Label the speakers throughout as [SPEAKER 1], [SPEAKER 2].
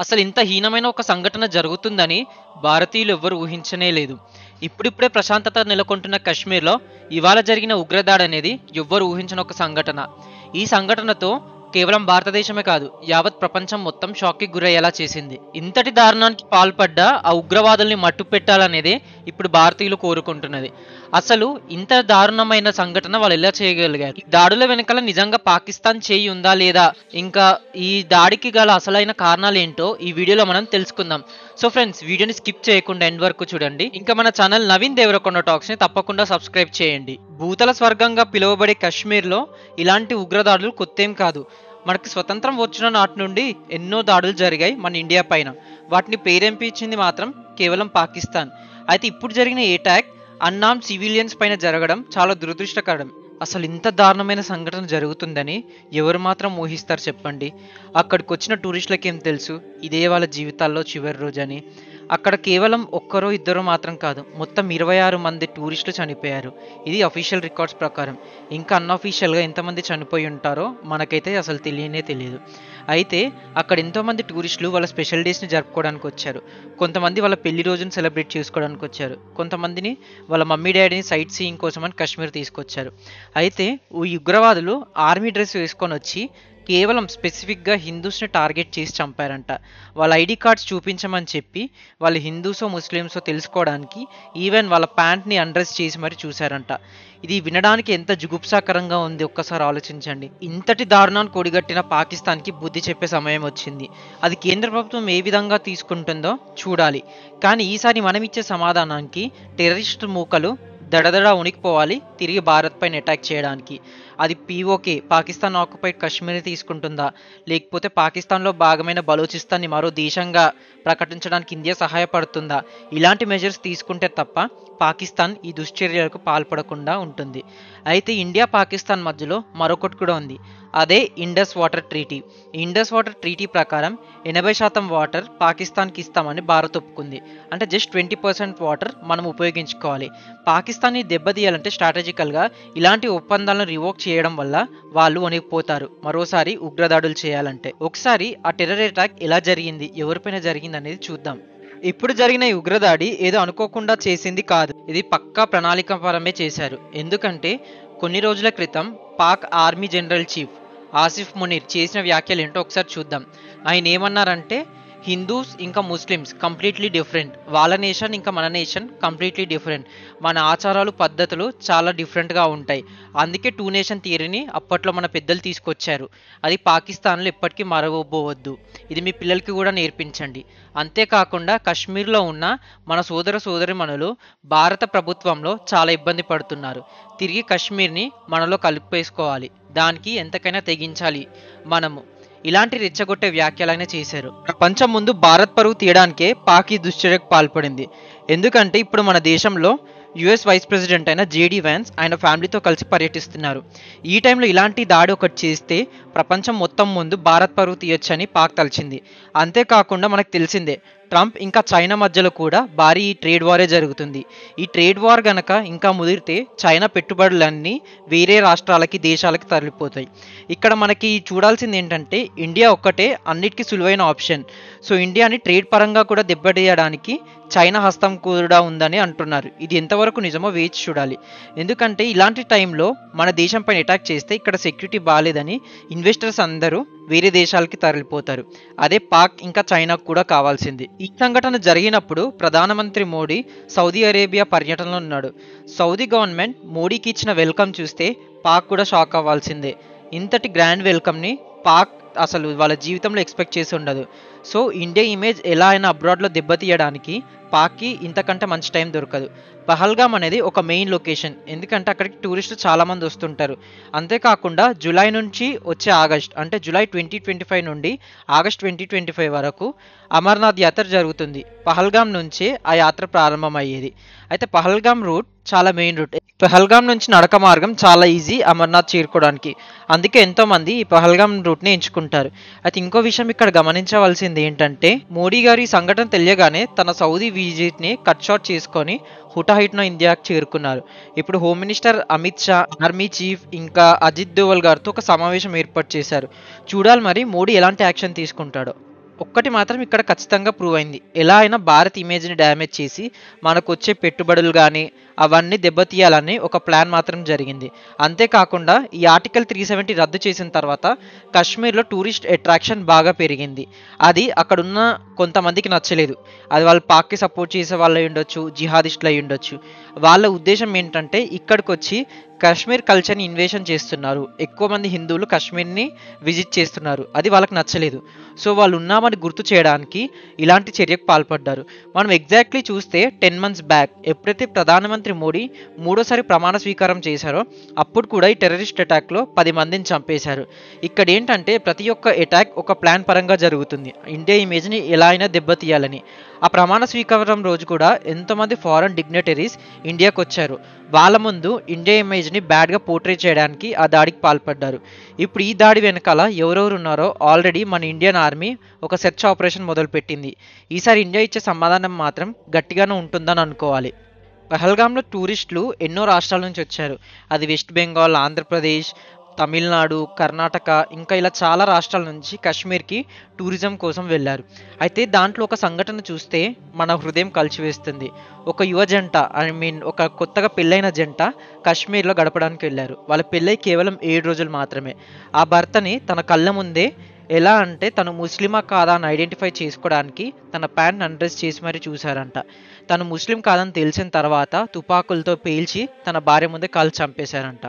[SPEAKER 1] అసలు ఇంత హీనమైన ఒక సంఘటన జరుగుతుందని భారతీయులు ఎవ్వరు ఊహించనే లేదు. ఇప్పుడిప్పుడే ప్రశాంతత నెలకొంటున్న కశ్మీర్‌లో ఇవాళ జరిగిన ఉగ్రదాడి అనేది ఎవ్వరు ఊహించని ఒక సంఘటన. ఈ సంఘటనతో కేవలం భారతదేశమే కాదు, యావత్ ప్రపంచం మొత్తం షాక్‌కి గురయ్యేలా చేసింది. ఇంతటి దారుణానికి పాల్పడ్డ ఆ ఉగ్రవాదుల్ని మట్టుపెట్టాలనేదే ఇప్పుడు భారతీయులు కోరుకుంటున్నది. అసలు ఇంత దారుణమైన సంఘటన వాళ్ళు ఎలా చేయగలిగారు? ఈ దాడుల వెనకాల నిజంగా పాకిస్తాన్ చేయి ఉందా లేదా? ఇంకా ఈ దాడికి గల అసలైన కారణాలేంటో ఈ వీడియోలో మనం తెలుసుకుందాం. సో ఫ్రెండ్స్, వీడియోని స్కిప్ చేయకుండా ఎండ్ వరకు చూడండి. ఇంకా మన ఛానల్ నవీన్ దేవరకొండ టాక్స్‌ని తప్పకుండా సబ్స్క్రైబ్ చేయండి. భూతల స్వర్గంగా పిలువబడే కశ్మీర్‌లో ఇలాంటి ఉగ్రదాడులు కొత్తేం కాదు. మనకి స్వతంత్రం వచ్చిన నాటి నుండి ఎన్నో దాడులు జరిగాయి మన ఇండియా పైన. వాటిని ప్రేరేపించింది మాత్రం కేవలం పాకిస్తాన్. అయితే ఇప్పుడు జరిగిన ఈ అటాక్ అన్ఆర్మ్డ్ సివిలియన్స్ పైన జరగడం చాలా దురదృష్టకరం. అసలు ఇంత దారుణమైన సంఘటన జరుగుతుందని ఎవరు మాత్రం ఊహిస్తారు చెప్పండి? అక్కడికి వచ్చిన టూరిస్టులకేం తెలుసు ఇదే వాళ్ళ జీవితాల్లో చివరి రోజని? అక్కడ కేవలం ఒక్కరో ఇద్దరో మాత్రం కాదు, మొత్తం 26 మంది టూరిస్టులు చనిపోయారు. ఇది అఫీషియల్ రికార్డ్స్ ప్రకారం. ఇంకా అన్అఫీషియల్గా ఎంతమంది చనిపోయి ఉంటారో మనకైతే అసలు తెలియనే తెలియదు. అయితే అక్కడ ఎంతోమంది టూరిస్టులు వాళ్ళ స్పెషల్ డేస్ని జరుపుకోవడానికి వచ్చారు. కొంతమంది వాళ్ళ పెళ్లి రోజును సెలబ్రేట్ చేసుకోవడానికి వచ్చారు. కొంతమందిని వాళ్ళ మమ్మీ డాడీని సైట్ సీయింగ్ కోసం అని కాశ్మీర్ తీసుకొచ్చారు. అయితే ఈ ఉగ్రవాదులు ఆర్మీ డ్రెస్ వేసుకొని వచ్చి కేవలం స్పెసిఫిక్గా హిందూస్ని టార్గెట్ చేసి చంపారంట. వాళ్ళ ఐడి కార్డ్స్ చూపించమని చెప్పి వాళ్ళు హిందూసో ముస్లిమ్సో తెలుసుకోవడానికి ఈవెన్ వాళ్ళ ప్యాంట్ని అన్డ్రెస్ చేసి మరి చూశారంట. ఇది వినడానికి ఎంత జుగుప్సాకరంగా ఉంది ఒక్కసారి ఆలోచించండి. ఇంతటి దారుణాన్ని కొడిగట్టిన పాకిస్తాన్కి బుద్ధి చెప్పే సమయం వచ్చింది. అది కేంద్ర ప్రభుత్వం ఏ విధంగా తీసుకుంటుందో చూడాలి. కానీ ఈసారి మనం ఇచ్చే సమాధానానికి టెర్రరిస్ట్ మూకలు దడదడ ఉనికిపోవాలి తిరిగి భారత్ పైన అటాక్ చేయడానికి. అది పీఓకే పాకిస్తాన్ ఆక్యుపైడ్ కాశ్మీర్ని తీసుకుంటుందా, లేకపోతే పాకిస్తాన్లో భాగమైన బలూచిస్తాన్ని మరో దేశంగా ప్రకటించడానికి ఇండియా సహాయపడుతుందా? ఇలాంటి మెజర్స్ తీసుకుంటే తప్ప పాకిస్తాన్ ఈ దుశ్చర్యలకు పాల్పడకుండా ఉంటుంది. అయితే ఇండియా పాకిస్తాన్ మధ్యలో మరొకటి కూడా ఉంది. అదే ఇండస్ వాటర్ ట్రీటీ. ఈ ఇండస్ వాటర్ ట్రీటీ ప్రకారం 80% వాటర్ పాకిస్తాన్కి ఇస్తామని భారత్ ఒప్పుకుంది. అంటే జస్ట్ 20% వాటర్ మనం ఉపయోగించుకోవాలి. పాకిస్తాన్ని దెబ్బతీయాలంటే స్ట్రాటజికల్గా ఇలాంటి ఒప్పందాలను రివోక్ చేయడం వల్ల వాళ్ళు వణికిపోతారు మరోసారి ఉగ్రదాడులు చేయాలంటే. ఒకసారి ఆ టెర్రర్ అటాక్ ఎలా జరిగింది, ఎవరిపైన జరిగింది అనేది చూద్దాం. ఇప్పుడు జరిగిన ఈ ఉగ్రదాడి ఏదో అనుకోకుండా చేసింది కాదు. ఇది పక్కా ప్రణాళికాపరమే చేశారు. ఎందుకంటే కొన్ని రోజుల క్రితం Pak army general chief Asif Munir చేసిన వ్యాఖ్యలు ఏంటో ఒకసారి చూద్దాం. ఆయన ఏమన్నారంటే, హిందూస్ ఇంకా ముస్లిమ్స్ కంప్లీట్లీ డిఫరెంట్, వాళ్ళ నేషన్ ఇంకా మన నేషన్ కంప్లీట్లీ డిఫరెంట్, మన ఆచారాలు పద్ధతులు చాలా డిఫరెంట్గా ఉంటాయి. అందుకే టూ నేషన్ థియరీని అప్పట్లో మన పెద్దలు తీసుకొచ్చారు. అది పాకిస్తాన్లో ఎప్పటికీ మరవబోవద్దు. ఇది మీ పిల్లలకి కూడా నేర్పించండి. అంతేకాకుండా కశ్మీర్లో ఉన్న మన సోదర సోదరిమణులు భారత ప్రభుత్వంలో చాలా ఇబ్బంది పడుతున్నారు. తిరిగి కశ్మీర్ని మనలో కలిపేసుకోవాలి, దానికి ఎంతకైనా తెగించాలి మనము. ఇలాంటి రెచ్చగొట్టే వ్యాఖ్యలైనా చేశారు. ప్రపంచం ముందు భారత్ పరువు తీయడానికే పాక్ ఈ దుశ్చర్యకు పాల్పడింది. ఎందుకంటే ఇప్పుడు మన దేశంలో యుఎస్ వైస్ ప్రెసిడెంట్ అయిన జేడీ వ్యాన్స్ ఆయన ఫ్యామిలీతో కలిసి పర్యటిస్తున్నారు. ఈ టైంలో ఇలాంటి దాడి ఒకటి చేస్తే ప్రపంచం మొత్తం ముందు భారత్ పరువు తీయొచ్చని పాక్ తలిచింది. అంతేకాకుండా మనకు తెలిసిందే, ట్రంప్ ఇంకా చైనా మధ్యలో కూడా భారీ ట్రేడ్ వారే జరుగుతుంది. ఈ ట్రేడ్ వార్ గనక ఇంకా ముదిరితే చైనా పెట్టుబడులన్నీ వేరే రాష్ట్రాలకి దేశాలకి తరలిపోతాయి. ఇక్కడ మనకి చూడాల్సింది ఏంటంటే, ఇండియా ఒక్కటే అన్నిటికీ సులువైన ఆప్షన్. సో ఇండియాని ట్రేడ్ పరంగా కూడా దెబ్బతీయడానికి చైనా హస్తం కూడా ఉందని అంటున్నారు. ఇది ఎంతవరకు నిజమో వేచి చూడాలి. ఎందుకంటే ఇలాంటి టైంలో మన దేశం పైన అటాక్ చేస్తే ఇక్కడ సెక్యూరిటీ బాగాలేదని ఇన్వెస్టర్స్ అందరూ వేరే దేశాలకి తరలిపోతారు. అదే పాక్ ఇంకా చైనాకు కూడా కావాల్సింది. ఈ సంఘటన జరిగినప్పుడు ప్రధానమంత్రి మోడీ సౌదీ అరేబియా పర్యటనలో ఉన్నాడు. సౌదీ గవర్నమెంట్ మోడీకి ఇచ్చిన వెల్కమ్ చూస్తే పాక్ కూడా షాక్ అవ్వాల్సిందే. ఇంతటి గ్రాండ్ వెల్కమ్ని పాక్ అసలు వాళ్ళ జీవితంలో ఎక్స్పెక్ట్ చేసి ఉండదు. సో ఇండియా ఇమేజ్ ఎలా అయినా అబ్రాడ్లో దెబ్బతీయడానికి పాక్కి ఇంతకంటే మంచి టైం దొరకదు. పహల్గామ్ అనేది ఒక మెయిన్ లొకేషన్, ఎందుకంటే అక్కడికి టూరిస్టులు చాలామంది వస్తుంటారు. అంతేకాకుండా జూలై నుంచి వచ్చే ఆగస్ట్, అంటే జూలై 2025 నుండి ఆగస్ట్ 2025 వరకు అమర్నాథ్ యాత్ర జరుగుతుంది. పహల్గామ్ నుంచే ఆ యాత్ర ప్రారంభమయ్యేది. అయితే పహల్గామ్ రూట్ చాలా మెయిన్ రూట్. పహల్గామ్ నుంచి నడక మార్గం చాలా ఈజీ అమర్నాథ్ చేరుకోవడానికి. అందుకే ఎంతోమంది ఈ పహల్గామ్ రూట్ని ఎంచుకుంటారు. అయితే ఇంకో విషయం ఇక్కడ గమనించవలసింది ఏంటంటే, మోడీ గారు ఈ సంఘటన తెలియగానే తన సౌదీ విజిట్ని కట్ షార్ట్ చేసుకొని హుటాహుటిన ఇండియాకి చేరుకున్నారు. ఇప్పుడు home minister Amit Shah, army chief ఇంకా అజిత్ దోవల్ గారితో ఒక సమావేశం ఏర్పాటు చేశారు. చూడాలి మరి మోడీ ఎలాంటి యాక్షన్ తీసుకుంటాడో. ఒక్కటి మాత్రం ఇక్కడ ఖచ్చితంగా ప్రూవ్ అయింది. ఎలా అయినా భారత్ ఇమేజ్‌ని డ్యామేజ్ చేసి, మనకొచ్చే పెట్టుబడులు గానీ, అవన్నీ దెబ్బతీయాలని ఒక ప్లాన్ మాత్రం జరిగింది. అంతేకాకుండా ఈ ఆర్టికల్ 370 రద్దు చేసిన తర్వాత కశ్మీర్‌లో టూరిస్ట్ అట్రాక్షన్ బాగా పెరిగింది. అది అక్కడున్న కొంతమందికి నచ్చలేదు. అది వాళ్ళు పాక్‌కి సపోర్ట్ చేసే వాళ్ళయ్యుండొచ్చు, జిహాదిస్టులు అయ్యుండొచ్చు. వాళ్ళ ఉద్దేశ్యం ఏంటంటే ఇక్కడికొచ్చి కశ్మీర్ కల్చర్‌ని ఇన్వేషన్ చేస్తున్నారు. ఎక్కువ మంది హిందువులు కశ్మీర్‌ని విజిట్ చేస్తున్నారు. అది వాళ్ళకి నచ్చలేదు. సో, వాళ్ళు ఉన్నామని గుర్తు చేయడానికి ఇలాంటి చర్యకు పాల్పడ్డారు. మనం ఎగ్జాక్ట్‌లీ చూస్తే 10 మంత్స్ బ్యాక్ ఎప్పుడైతే ప్రధానమంత్రి మోడీ మూడోసారి ప్రమాణ స్వీకారం చేశారో, అప్పుడు కూడా ఈ టెర్రరిస్ట్ అటాక్‌లో 10 మందిని చంపేశారు. ఇక్కడేంటంటే ప్రతి ఒక్క అటాక్ ఒక ప్లాన్ పరంగా జరుగుతుంది. ఇండియా ఇమేజ్‌ని ఎలా అయినా దెబ్బతీయాలని. ఆ ప్రమాణ స్వీకారం రోజు కూడా ఎంతోమంది ఫారెన్ డిగ్నిటరీస్ ఇండియాకొచ్చారు. వాళ్ళ ముందు ఇండియా ఇమేజ్‌ని బ్యాడ్‌గా పోర్ట్రే చేయడానికి ఆ దాడికి పాల్పడ్డారు. ఇప్పుడు ఈ దాడి వెనకాల ఎవరెవరు ఉన్నారో ఆల్రెడీ మన ఇండియన్ ఆర్మీ ఒక సెర్చ్ ఆపరేషన్ మొదలుపెట్టింది. ఈసారి ఇండియా ఇచ్చే సమాధానం మాత్రం గట్టిగానే ఉంటుందని అనుకోవాలి. పహల్గామ్‌లో టూరిస్టులు ఎన్నో రాష్ట్రాల నుంచి వచ్చారు. అది వెస్ట్ బెంగాల్, ఆంధ్రప్రదేశ్, తమిళనాడు, కర్ణాటక ఇంకా ఇలా చాలా రాష్ట్రాల నుంచి కశ్మీర్‌కి టూరిజం కోసం వెళ్లారు. అయితే దాంట్లో ఒక సంఘటన చూస్తే మన హృదయం కలిచివేస్తుంది. ఒక యువ జంట ఒక కొత్తగా పెళ్ళైన జంట కశ్మీర్‌లో గడపడానికి వెళ్లారు. వాళ్ళ పెళ్ళై కేవలం 7 రోజులు మాత్రమే. ఆ భర్తని తన కళ్ళ ముందే ఎలా అంటే తను ముస్లిమా కాదా అని ఐడెంటిఫై చేసుకోవడానికి తన ప్యాంట్‌ని అన్‌డ్రెస్ చేసి మరి చూసారంట. తను ముస్లిం కాదని తెలిసిన తర్వాత తుపాకులతో పేల్చి తన భార్య ముందే కాల్చి చంపేశారంట.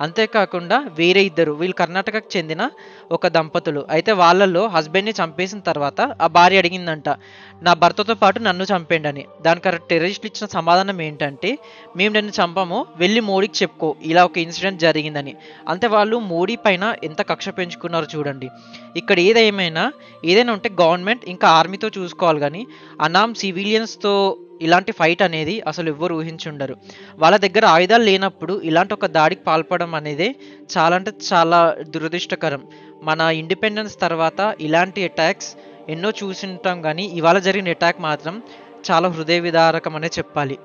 [SPEAKER 1] అంతేకాకుండా వేరే ఇద్దరు వీళ్ళు కర్ణాటకకు చెందిన ఒక దంపతులు. అయితే వాళ్ళలో హస్బెండ్‌ని చంపేసిన తర్వాత ఆ భార్య అడిగిందంట, నా భర్తతో పాటు నన్ను చంపేయండని. దానికి ఆ టెర్రరిస్టులు ఇచ్చిన సమాధానం ఏంటంటే, మేము నిన్ను చంపము, వెళ్ళి మోడీకి చెప్పుకో ఇలా ఒక ఇన్సిడెంట్ జరిగిందని. అంటే వాళ్ళు మోడీ పైన ఎంత కక్ష పెంచుకున్నారో చూడండి. ఇక్కడ ఏదైనా ఉంటే గవర్నమెంట్ ఇంకా ఆర్మీతో చూసుకోవాలి గానీ, అనార్మ్డ్ సివిలియన్స్‌తో ఇలాంటి ఫైట్ అనేది అసలు ఎవ్వరు ఊహించుండరు. వాళ్ళ దగ్గర ఆయుధాలు లేనప్పుడు ఇలాంటి ఒక దాడికి పాల్పడడం అనేదే చాలా అంటే చాలా దురదృష్టకరం. మన ఇండిపెండెన్స్ తర్వాత ఇలాంటి అటాక్స్ ఎన్నో చూసుంటాం గానీ, ఇవాళ జరిగిన అటాక్ మాత్రం చాలా హృదయ విదారకం అనే చెప్పాలి.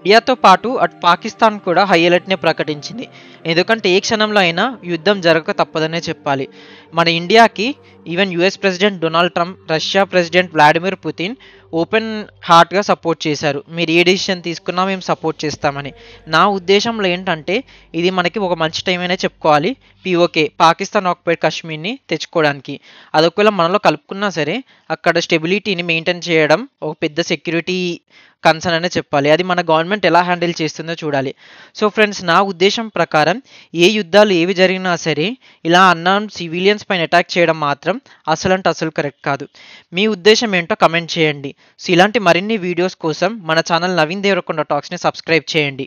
[SPEAKER 1] ఇండియాతో పాటు అటు పాకిస్తాన్ కూడా హై అలర్ట్‌నే ప్రకటించింది. ఎందుకంటే ఏ క్షణంలో అయినా యుద్ధం జరగక తప్పదనే చెప్పాలి. మన ఇండియాకి even US president Donald Trump, Russia president Vladimir Putin open హార్ట్‌గా సపోర్ట్ చేశారు. మీరు ఏ డెసిషన్ తీసుకున్నా మేము సపోర్ట్ చేస్తామని. నా ఉద్దేశంలో ఏంటంటే ఇది మనకి ఒక మంచి టైం అనే చెప్పుకోవాలి. పీఓకే పాకిస్తాన్ ఆక్యుపైడ్ కాశ్మీర్‌ని తెచ్చుకోవడానికి. అది ఒకవేళ మనలో కలుపుకున్నా సరే అక్కడ స్టెబిలిటీని మెయింటైన్ చేయడం ఒక పెద్ద సెక్యూరిటీ కన్సర్న్ అనే చెప్పాలి. అది మన గవర్నమెంట్ ఎలా హ్యాండిల్ చేస్తుందో చూడాలి. సో ఫ్రెండ్స్, నా ఉద్దేశం ప్రకారం ఏ యుద్ధాలు ఏవి జరిగినా సరే ఇలా అన్ఆర్మ్డ్ సివిలియన్స్ పైన అటాక్ చేయడం మాత్రం అసలు కరెక్ట్ కాదు. మీ ఉద్దేశం ఏంటో కమెంట్ చేయండి. సో ఇలాంటి మరిన్ని వీడియోస్ కోసం మన ఛానల్ నవీన్ దేవరకొండ టాక్స్‌ని సబ్స్క్రైబ్ చేయండి.